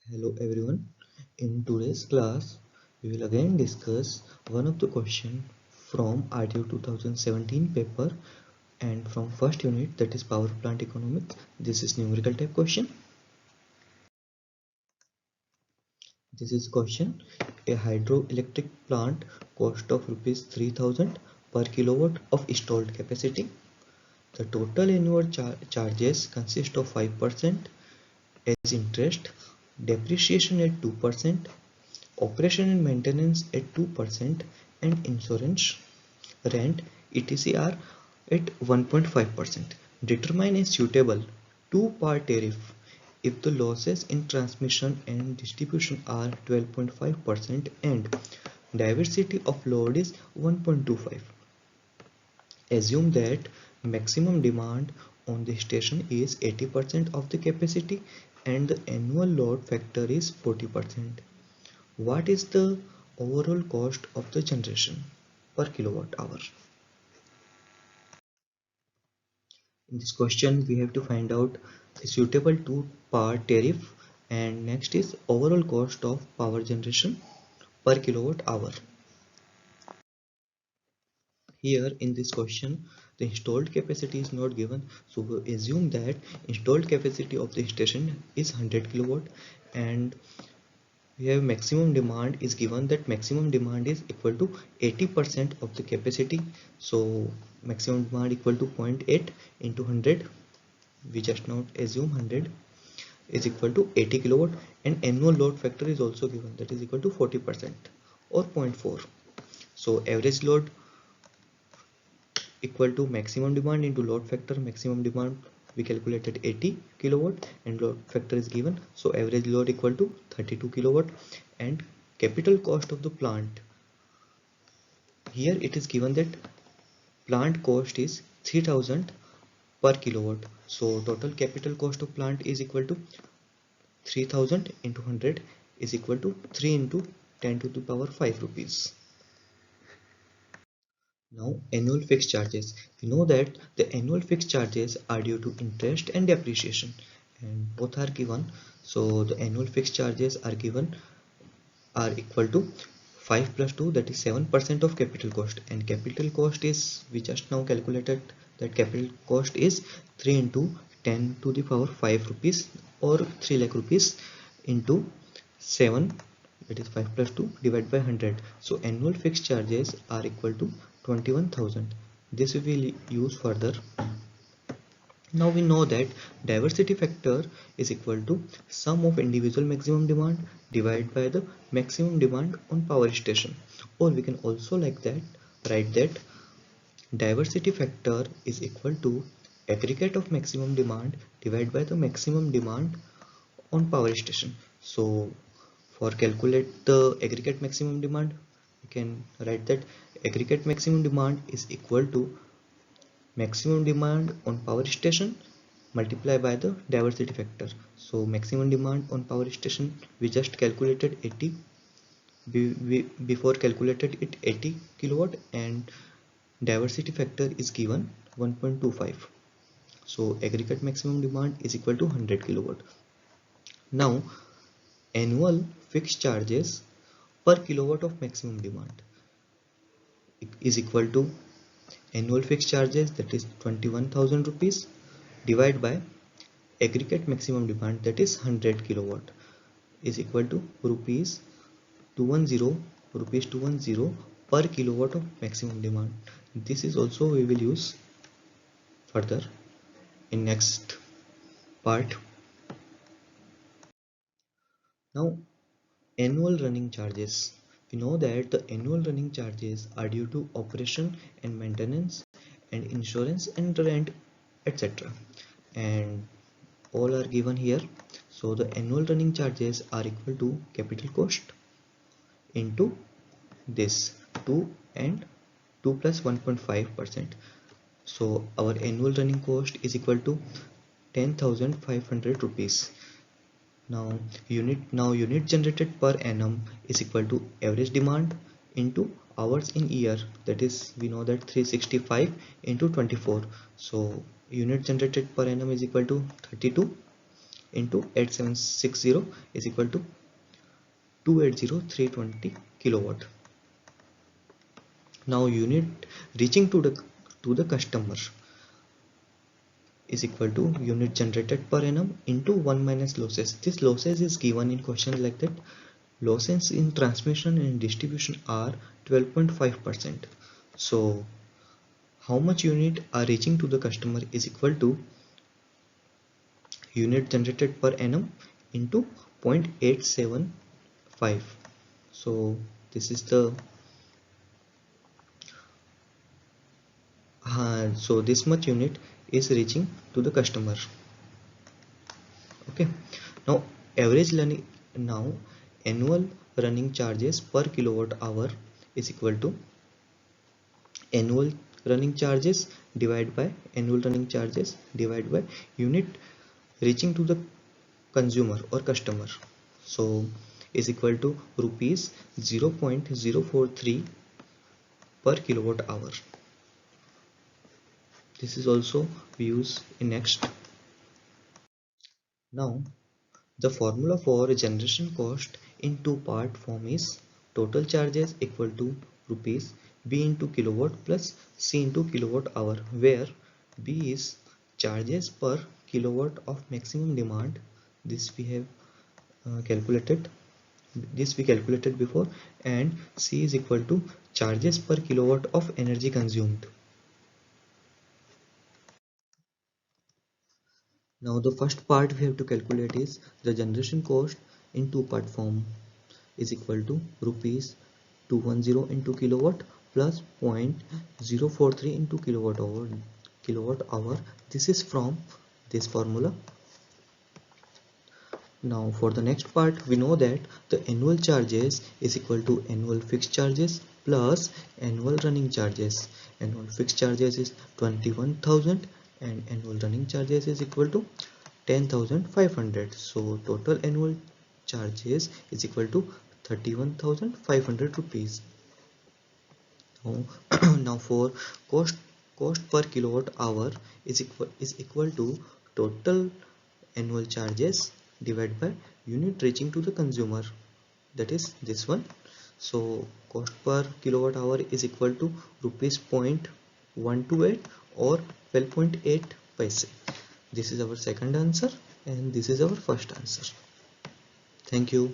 Hello everyone. In today's class, we will again discuss one of the question from RTO 2017 paper and from first unit, that is power plant economics. This is numerical type question. This is question: a hydroelectric plant cost of rupees 3000 per kilowatt of installed capacity. The total annual charges consist of 5% as interest, depreciation at 2%, operation and maintenance at 2%, and insurance, rent, etc. are at 1.5%. Determine a suitable two-part tariff if the losses in transmission and distribution are 12.5% and diversity of load is 1.25. Assume that maximum demand on the station is 80% of the capacity and the annual load factor is 40%. What is the overall cost of the generation per kilowatt hour? In this question, we have to find out a suitable two-part tariff, and next is overall cost of power generation per kilowatt hour. Here in this question, the installed capacity is not given, so we assume that installed capacity of the station is 100 kilowatt, and we have maximum demand is given, that maximum demand is equal to 80% of the capacity. So maximum demand equal to 0.8 into 100. We just now assume 100 is equal to 80 kilowatt, and annual load factor is also given, that is equal to 40% or 0.4. So average load equal to maximum demand into load factor. Maximum demand we calculated 80 kilowatt and load factor is given, so average load equal to 32 kilowatt. And capital cost of the plant, here it is given that plant cost is 3000 per kilowatt, so total capital cost of plant is equal to 3000 into 100 is equal to 3 into 10 to the power 5 rupees. Now annual fixed charges. We know that the annual fixed charges are due to interest and depreciation, and both are given. So the annual fixed charges are given are equal to 5 plus 2, that is 7% of capital cost, and capital cost is, we just now calculated that capital cost is 3 into 10 to the power 5 rupees or 3 lakh rupees into 7, that is 5 plus 2 divided by 100. So annual fixed charges are equal to 21,000. This we will use further. Now we know that diversity factor is equal to sum of individual maximum demand divided by the maximum demand on power station, or we can also like that write that diversity factor is equal to aggregate of maximum demand divided by the maximum demand on power station. So for calculate the aggregate maximum demand, we can write that aggregate maximum demand is equal to maximum demand on power station multiplied by the diversity factor. So maximum demand on power station we just calculated 80, before calculated it 80 kilowatt, and diversity factor is given 1.25. So aggregate maximum demand is equal to 100 kilowatt. Now annual fixed charges per kilowatt of maximum demand is equal to annual fixed charges, that is 21,000 rupees, divided by aggregate maximum demand, that is 100 kilowatt, is equal to rupees 210 per kilowatt of maximum demand. This is also we will use further in next part. Now annual running charges. We know that the annual running charges are due to operation and maintenance and insurance and rent, etc., and all are given here. So the annual running charges are equal to capital cost into this 2 and 2 plus 1.5%. So our annual running cost is equal to 10,500 rupees. Now unit generated per annum is equal to average demand into hours in year, that is we know that 365 into 24. So unit generated per annum is equal to 32 into 8760 is equal to 280320 kilowatt. Now unit reaching to the customer is equal to unit generated per annum into 1 minus losses. This losses is given in questions like that. Losses in transmission and distribution are 12.5%. So how much unit are reaching to the customer is equal to unit generated per annum into 0.875. So this is the so this much unit is reaching to the customer. Okay, now average running now annual running charges per kilowatt hour is equal to annual running charges divided by annual running charges divided by unit reaching to the consumer or customer, so is equal to rupees 0.043 per kilowatt hour. This is also we use in next. Now the formula for generation cost in two-part form is total charges equal to rupees B into kilowatt plus C into kilowatt hour, where B is charges per kilowatt of maximum demand. This we have calculated. This we calculated before, and C is equal to charges per kilowatt of energy consumed. Now the first part we have to calculate is the generation cost in two-part form is equal to rupees 210 into kilowatt plus 0.043 into kilowatt hour. This is from this formula. Now for the next part, we know that the annual charges is equal to annual fixed charges plus annual running charges. Annual fixed charges is 21,000 and annual running charges is equal to 10,500. So total annual charges is equal to 31,500 rupees. Now, now for cost per kilowatt hour is equal to total annual charges divided by unit reaching to the consumer, that is this one. So cost per kilowatt hour is equal to rupees 0.128 or 12.8 paise. This is our second answer and this is our first answer. Thank you.